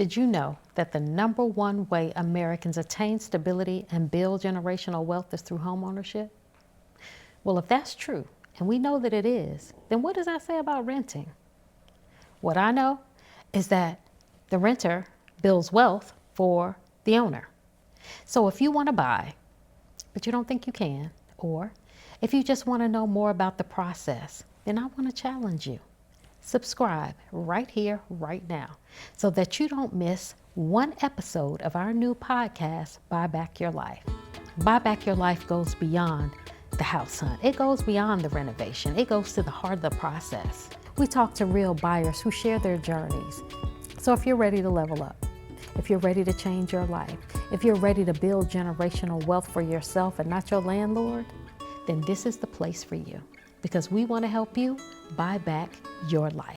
Did you know that the number one way Americans attain stability and build generational wealth is through homeownership? Well, if that's true, and we know that it is, then what does that say about renting? What I know is that the renter builds wealth for the owner. So if you want to buy, but you don't think you can, or if you just want to know more about the process, then I want to challenge you. Subscribe right here, right now, so that you don't miss one episode of our new podcast, Buy Back Your Life. Buy Back Your Life goes beyond the house hunt. It goes beyond the renovation. It goes to the heart of the process. We talk to real buyers who share their journeys. So if you're ready to level up, if you're ready to change your life, if you're ready to build generational wealth for yourself and not your landlord, then this is the place for you, because we want to help you buy back your life.